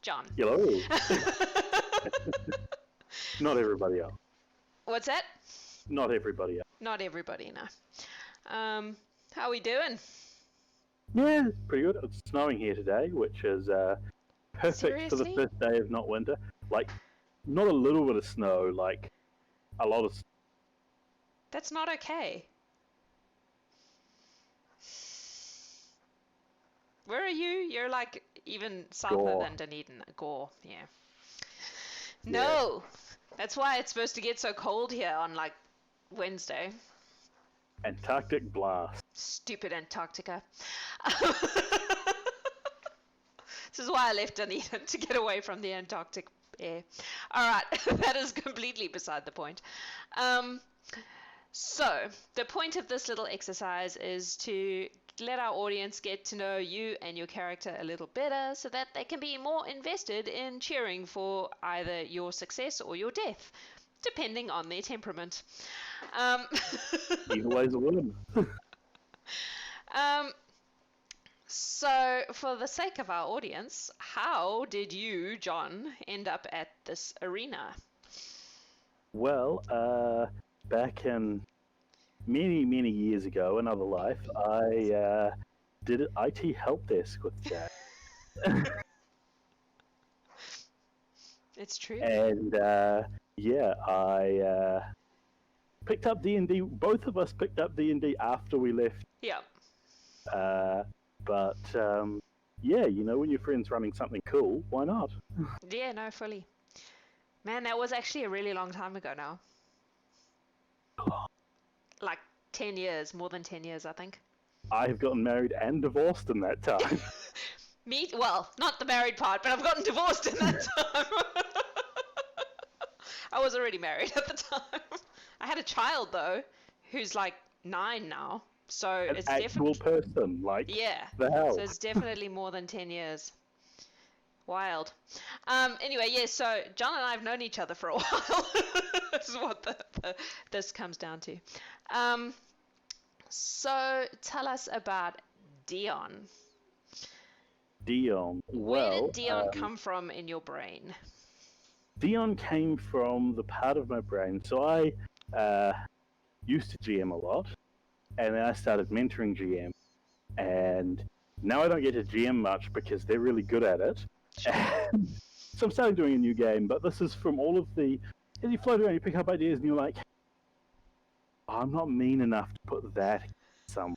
John. Hello. Not everybody else. What's that? Not everybody else. Not everybody, no. How we doing? Yeah, pretty good. It's snowing here today, which is perfect for the Seriously? first day of not winter. Like, not a little bit of snow, like a lot of. That's not okay. Where are you? You're like even south Gore. than Dunedin. Gore, yeah. No! That's why it's supposed to get so cold here on like Wednesday. Antarctic Blast. Stupid Antarctica. This is why I left Dunedin, to get away from the Antarctic air. Alright, that is completely beside the point. So, the point of this little exercise is to let our audience get to know you and your character a little better so that they can be more invested in cheering for either your success or your death, depending on their temperament. Either way's a win. So, for the sake of our audience, how did you, John, end up at this arena? Well, back in many years ago, another life, I did an IT help desk with Jack. It's true. And yeah, I picked up D&D. Both of us picked up D&D after we left. Yeah. But yeah, you know, when your friend's running something cool, why not? Yeah, no, fully. Man, that was actually a really long time ago now. Like 10 years, more than 10 years, I think. I have gotten married and divorced in that time. Me? Well, not the married part, but I've gotten divorced in that time. I was already married at the time. I had a child, though, who's like 9 now. So An it's actual definitely... person, like, Yeah. the hell? So it's definitely more than 10 years. Wild. Anyway, yeah, so John and I have known each other for a while. This is what this comes down to. So tell us about Dion. Dion. Where Well, did Dion come from in your brain? Dion came from the part of my brain. So I used to GM a lot, and then I started mentoring GM, and now I don't get to GM much because they're really good at it. And so I'm starting doing a new game, but this is from all of the... As you float around, you pick up ideas, and you're like, oh, I'm not mean enough to put that somewhere.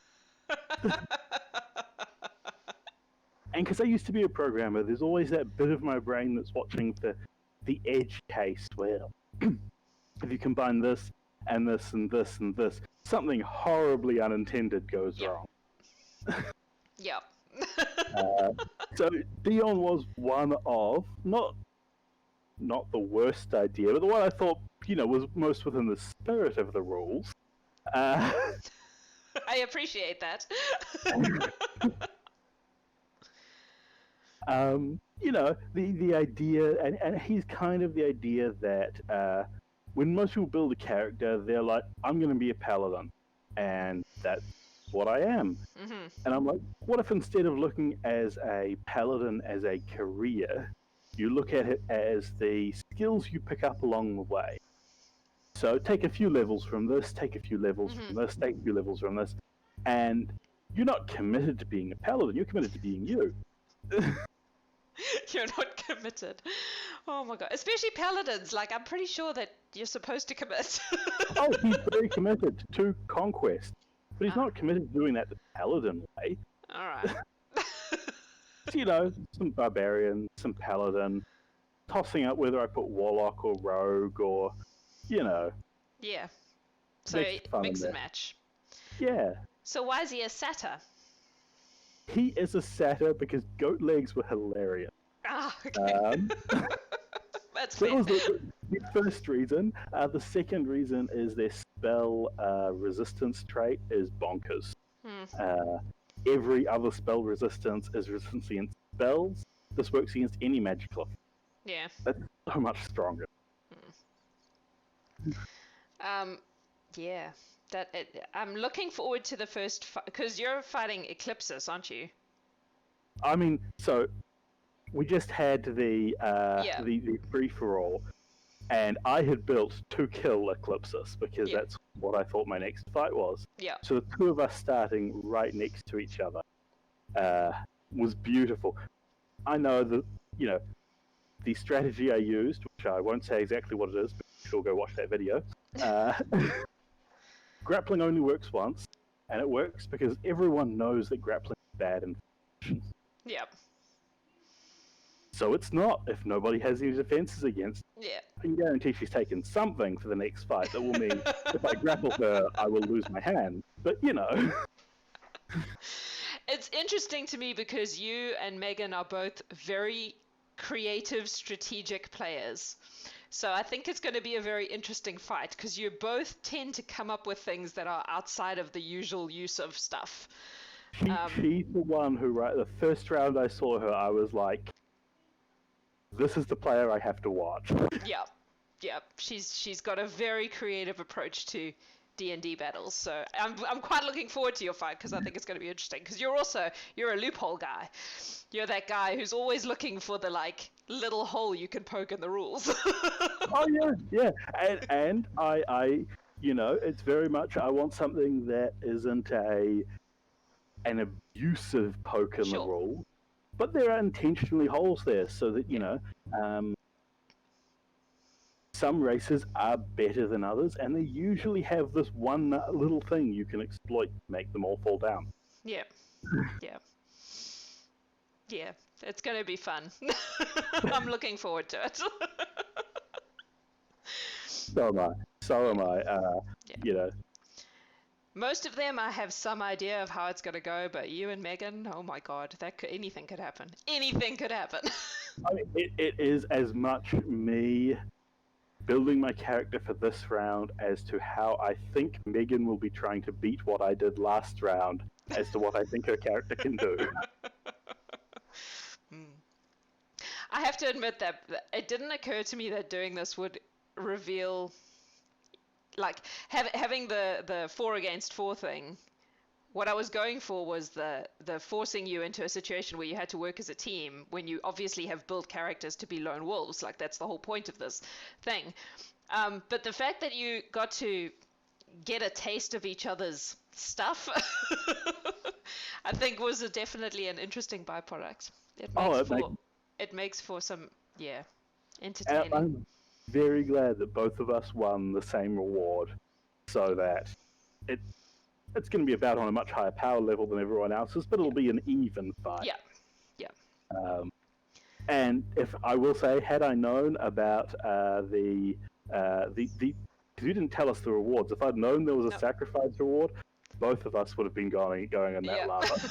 And because I used to be a programmer, there's always that bit of my brain that's watching for the edge case where if you combine this and this and this and this, something horribly unintended goes wrong. Yep. So Dion was one of, not the worst idea, but the one I thought, you know, was most within the spirit of the rules. I appreciate that. You know, the idea, and he's kind of the idea that when most people build a character, they're like, I'm going to be a paladin, and that's what I am. Mm-hmm. And I'm like, what if instead of looking as a paladin as a career, you look at it as the skills you pick up along the way? So take a few levels from this, take a few levels from this, take a few levels from this, and you're not committed to being a paladin, you're committed to being you. You're not committed. Oh my god. Especially paladins. Like, I'm pretty sure that you're supposed to commit. Oh, he's very committed to conquest. But he's not committed to doing that the paladin way. Alright. You know, some barbarian, some paladin, tossing up whether I put warlock or rogue or, you know. Yeah. So mix and match. Yeah. So why is he a satyr? He is a satyr because goat legs were hilarious. Ah, okay. That's fair. That was the first reason. The second reason is their spell resistance trait is bonkers. Every other spell resistance is resistance against spells. This works against any magical effect. Yeah. That's so much stronger. Yeah. I'm looking forward to the first because you're fighting eclipses, aren't you? I mean, so we just had the free for all, and I had built 2 kill eclipses because that's what I thought my next fight was. Yeah. So the 2 of us starting right next to each other was beautiful. I know that the strategy I used, which I won't say exactly what it is, but you should go watch that video. Grappling only works once, and it works because everyone knows that grappling is bad in fiction. Yep. So it's not if nobody has any defenses against. Yeah. I can guarantee she's taken something for the next fight that will mean if I grapple her, I will lose my hand. But It's interesting to me because you and Megan are both very creative, strategic players. So I think it's going to be a very interesting fight because you both tend to come up with things that are outside of the usual use of stuff. She's the one who, the first round I saw her, I was like, this is the player I have to watch. Yeah. She's got a very creative approach to D&D battles. So I'm quite looking forward to your fight because I think it's going to be interesting. Because you're a loophole guy. You're that guy who's always looking for the little hole you can poke in the rules. Oh yeah. And I it's very much I want something that isn't an abusive poke in the rule, but there are intentionally holes there so that some races are better than others, and they usually have this one little thing you can exploit to make them all fall down. Yeah. It's going to be fun. I'm looking forward to it. So am I. Most of them, I have some idea of how it's going to go, but you and Megan, oh my god, anything could happen. Anything could happen. I mean, it is as much me building my character for this round as to how I think Megan will be trying to beat what I did last round as to what I think her character can do. I have to admit that it didn't occur to me that doing this would reveal, having the 4 against 4 thing. What I was going for was the forcing you into a situation where you had to work as a team when you obviously have built characters to be lone wolves. That's the whole point of this thing. But the fact that you got to get a taste of each other's stuff, I think was definitely an interesting byproduct. It makes for some, entertaining. I'm very glad that both of us won the same reward, so that it's going to be about on a much higher power level than everyone else's, but it'll be an even fight. Yeah. And if I will say, had I known about the because you didn't tell us the rewards. If I'd known there was a sacrifice reward, both of us would have been going on that lava.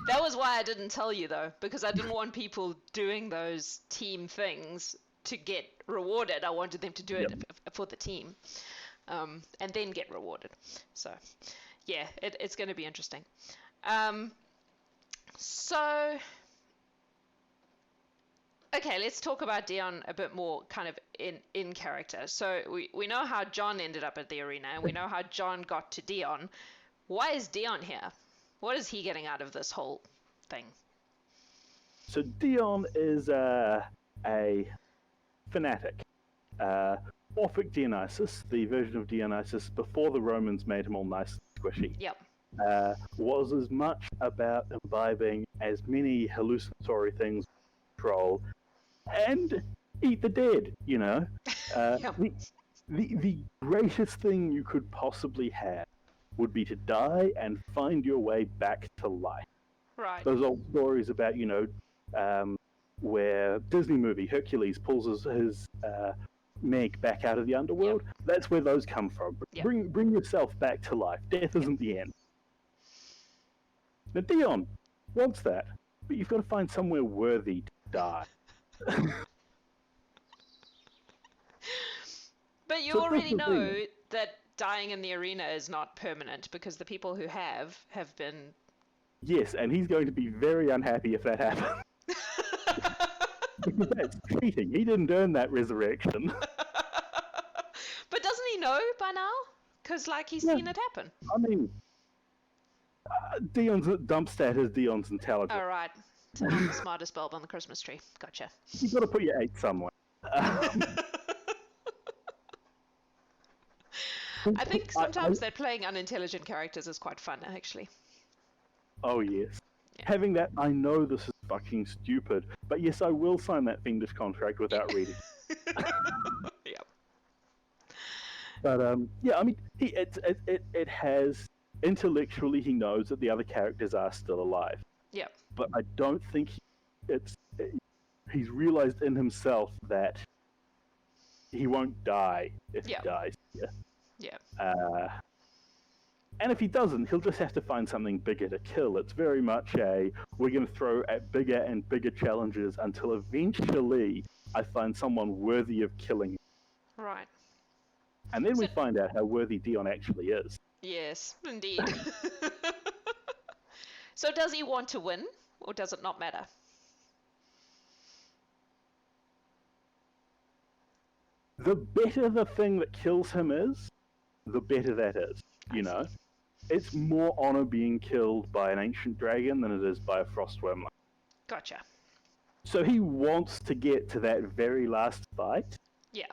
That was why I didn't tell you though, because I didn't want people doing those team things to get rewarded. I wanted them to do it for the team, and then get rewarded. So, yeah, it's going to be interesting. So, okay, let's talk about Dion a bit more kind of in character. So we know how John ended up at the arena, and we know how John got to Dion. Why is Dion here? What is he getting out of this whole thing? So Dion is a fanatic. Orphic Dionysus, the version of Dionysus before the Romans made him all nice and squishy, was as much about imbibing as many hallucinatory things as control and eat the dead, The greatest thing you could possibly have would be to die and find your way back to life. Right. Those old stories about, where Disney movie Hercules pulls his Meg back out of the underworld. That's where those come from. Bring yourself back to life. Death isn't the end. Now Dion wants that, but you've got to find somewhere worthy to die. But you already know that dying in the arena is not permanent, because the people who have been... Yes, and he's going to be very unhappy if that happens. Because that's cheating. He didn't earn that resurrection. But doesn't he know by now? Because, he's seen it happen. I mean, Dion's dump stat is Dion's intelligence. Oh, right. So not the smartest bulb on the Christmas tree. Gotcha. You've got to put your 8 somewhere. I think sometimes that playing unintelligent characters is quite fun, actually. Oh, yes. Yeah. Having that, I know this is fucking stupid, but yes, I will sign that fiendish contract without reading. Yep. But yeah, I mean, it has intellectually he knows that the other characters are still alive. Yep. But I don't think he's realized in himself that he won't die if he dies. Yeah. And if he doesn't, he'll just have to find something bigger to kill. It's very much we're going to throw at bigger and bigger challenges until eventually I find someone worthy of killing. Right. And then we find out how worthy Dion actually is. Yes, indeed. So does he want to win, or does it not matter? The better the thing that kills him is, the better that is, you know? It's more honor being killed by an ancient dragon than it is by a frostworm. Gotcha. So he wants to get to that very last fight. Yeah.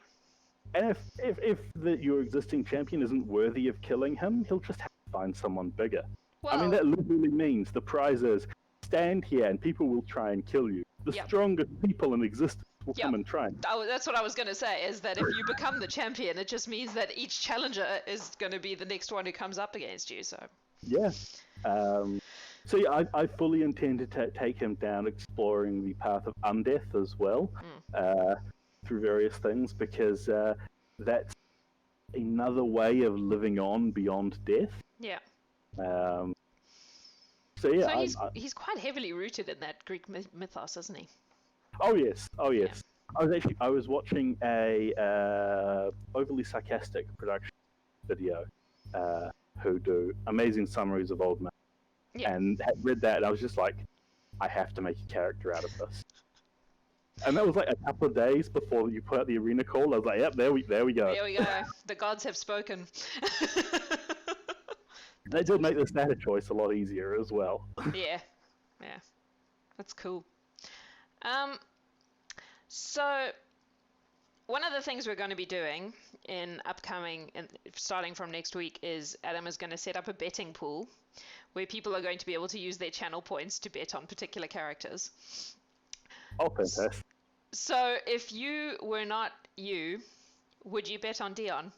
And if your existing champion isn't worthy of killing him, he'll just have to find someone bigger. Well, I mean, that literally means the prize is stand here and people will try and kill you. The strongest people in existence will come and try and... That's what I was going to say, is that if you become the champion, it just means that each challenger is going to be the next one who comes up against you, so... Yeah. So yeah, I fully intend to take him down exploring the path of undeath as well, through various things, because that's another way of living on beyond death. Yeah. So yeah, so he's quite heavily rooted in that Greek mythos, isn't he? Oh yes, oh yes. Yeah. I was watching a overly sarcastic production video, who do amazing summaries of old men, and had read that, and I was just like, I have to make a character out of this. And that was like a couple of days before you put out the arena call. I was like, yep, there we go. There we go. The gods have spoken. They did make the status choice a lot easier as well. Yeah. That's cool. So one of the things we're going to be doing in upcoming, and starting from next week, is Adam is going to set up a betting pool where people are going to be able to use their channel points to bet on particular characters. Oh, fantastic. So if you were not you, would you bet on Dion?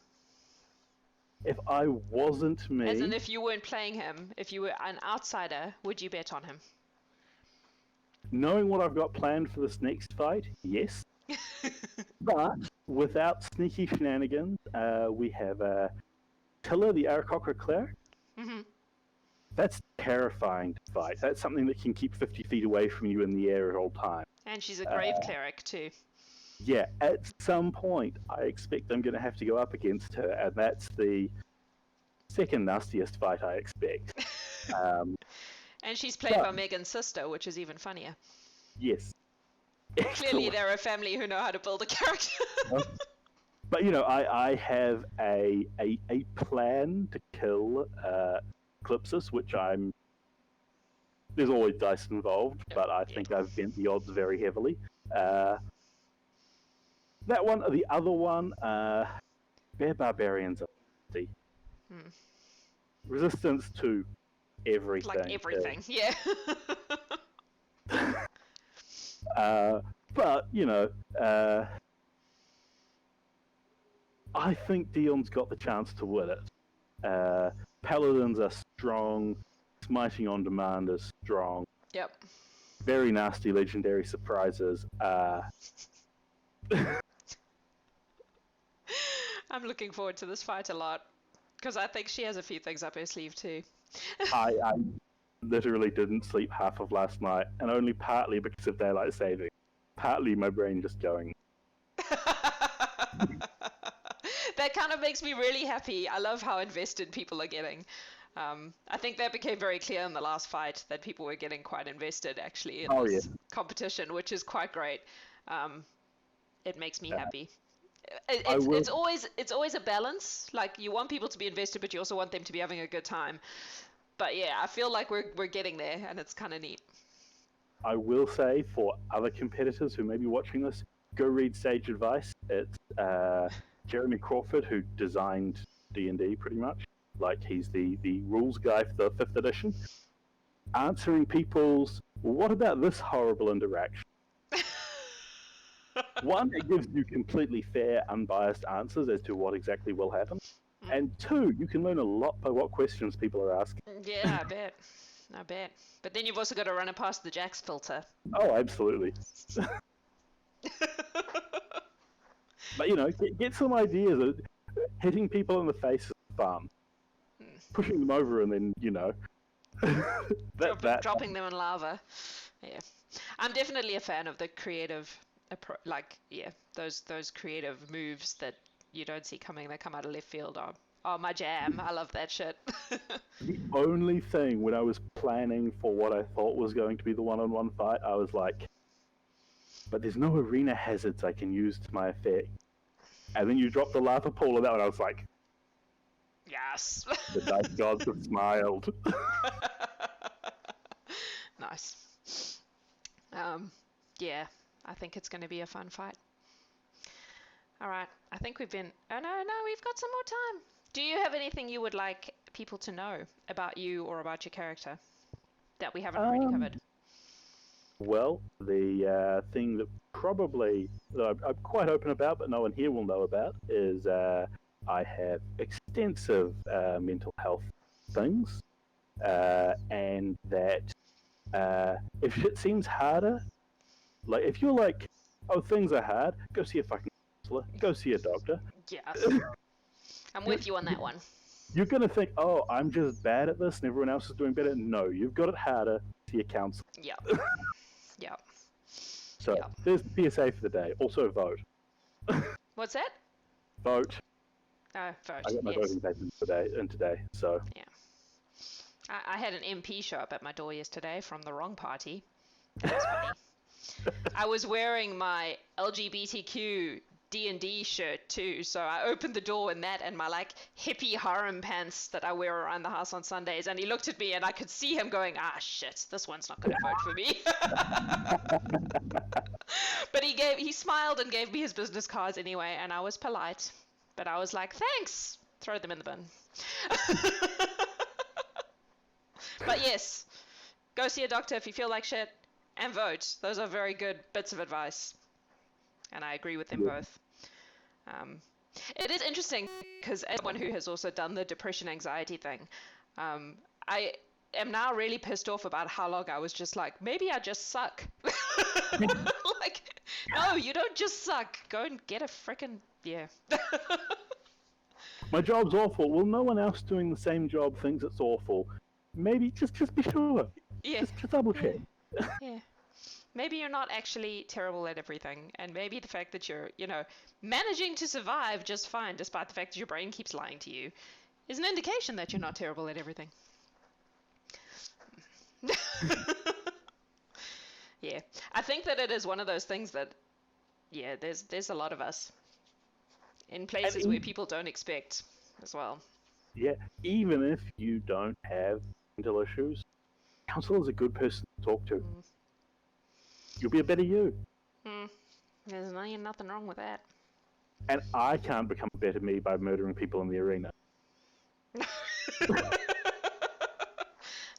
If I wasn't me... As in, if you weren't playing him, if you were an outsider, would you bet on him? Knowing what I've got planned for this next fight, yes. But without sneaky shenanigans, we have Tilla, the Aarakocra cleric. Mm-hmm. That's terrifying to fight. That's something that can keep 50 feet away from you in the air at all times. And she's a grave cleric too. Yeah, at some point, I expect I'm going to have to go up against her, and that's the second nastiest fight I expect. And she's played by Megan's sister, which is even funnier. Yes. Clearly, they're a family who know how to build a character. But you know, I have a plan to kill Eclipsis, which there's always dice involved, but I think I've bent the odds very heavily. That one, or the other one, Bear Barbarians are resistance to everything. Like everything, yeah. But, you know, I think Dion's got the chance to win it. Paladins are strong. Smiting on demand is strong. Yep. Very nasty legendary surprises. I'm looking forward to this fight a lot, because I think she has a few things up her sleeve too. I literally didn't sleep half of last night, and only partly because of daylight saving. Partly my brain just going. That kind of makes me really happy. I love how invested people are getting. I think that became very clear in the last fight, that people were getting quite invested actually in this competition, which is quite great. It makes me happy. It's always a balance. Like, you want people to be invested, but you also want them to be having a good time. But yeah, I feel like we're getting there, and it's kind of neat. I will say for other competitors who may be watching this, go read Sage Advice. It's Jeremy Crawford who designed D&D pretty much. Like, he's the rules guy for the 5th edition. Answering people's, what about this horrible interaction? One, it gives you completely fair, unbiased answers as to what exactly will happen. And two, you can learn a lot by what questions people are asking. Yeah, I bet. I bet. But then you've also got to run it past the Jax filter. Oh, absolutely. But, you know, get some ideas. Hitting people in the face is fun. Pushing them over and then, you know... dropping them in lava. Yeah. I'm definitely a fan of the creative... those creative moves that you don't see coming, that come out of left field are my jam. I love that shit. The only thing when I was planning for what I thought was going to be the one-on-one fight, I was like, but there's no arena hazards I can use to my effect. And then you drop the lava pool on that one, I was like, yes. The dice gods have smiled. Nice. Yeah, I think it's going to be a fun fight. All right, I think we've been... Oh, no, we've got some more time. Do you have anything you would like people to know about you or about your character that we haven't already covered? Well, the thing that probably that I'm quite open about, but no one here will know about, is I have extensive mental health things, and that if it seems harder, like if you're like, oh, things are hard, go see a fucking counselor, go see a doctor. Yes. I'm with you on that one. You're going to think, oh, I'm just bad at this and everyone else is doing better. No, you've got it harder, see a counselor. Yeah. Yeah. So, there's the PSA for the day. Also, vote. What's that? Vote. Oh, vote. I got my voting paper today, so. Yeah. I had an MP show up at my door yesterday from the wrong party. That was funny. I was wearing my LGBTQ D&D shirt too, so I opened the door in that and my like hippie harem pants that I wear around the house on Sundays, and he looked at me and I could see him going, ah shit, this one's not going to vote for me. But he smiled and gave me his business cards anyway, and I was polite, but I was like, thanks, throw them in the bin. But yes, go see a doctor if you feel like shit, and vote. Those are very good bits of advice. And I agree with them both. It is interesting because as someone who has also done the depression anxiety thing, I am now really pissed off about how long I was just like, maybe I just suck. Like, no, you don't just suck. Go and get a frickin' My job's awful. Well, no one else doing the same job thinks it's awful. Maybe just be sure. Yeah. Just double check. Yeah. Maybe you're not actually terrible at everything, and maybe the fact that you're, managing to survive just fine despite the fact that your brain keeps lying to you is an indication that you're not terrible at everything. Yeah. I think that it is one of those things that, there's a lot of us in places where people don't expect as well. Yeah, even if you don't have mental issues, counselor is a good person to talk to. You'll be a better you. There's nothing wrong with that. And I can't become a better me by murdering people in the arena.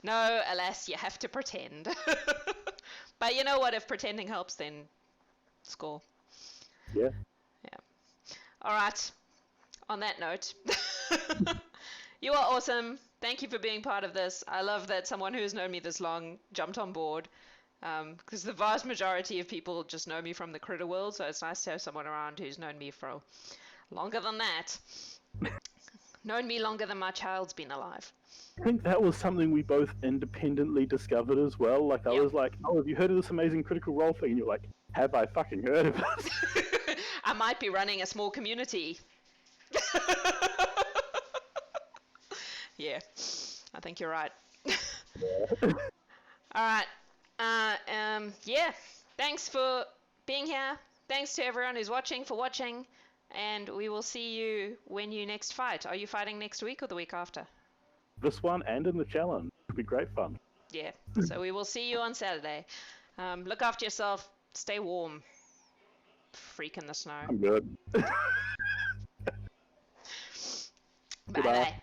No, alas, you have to pretend. But you know what? If pretending helps, then score. Yeah. All right. On that note, you are awesome. Thank you for being part of this. I love that someone who's known me this long jumped on board. Because the vast majority of people just know me from the critter world, so it's nice to have someone around who's known me for longer than that. Known me longer than my child's been alive. I think that was something we both independently discovered as well. Like, I was like, oh, have you heard of this amazing Critical Role thing? And you're like, have I fucking heard of it? I might be running a small community. Yeah, I think you're right. Yeah. All right. Thanks for being here. Thanks to everyone who's watching for watching, and we will see you when you next fight. Are you fighting next week or the week after? This one and in the challenge. It'll be great fun. Yeah, so we will see you on Saturday. Look after yourself. Stay warm. Freak in the snow. I'm good. Bye bye.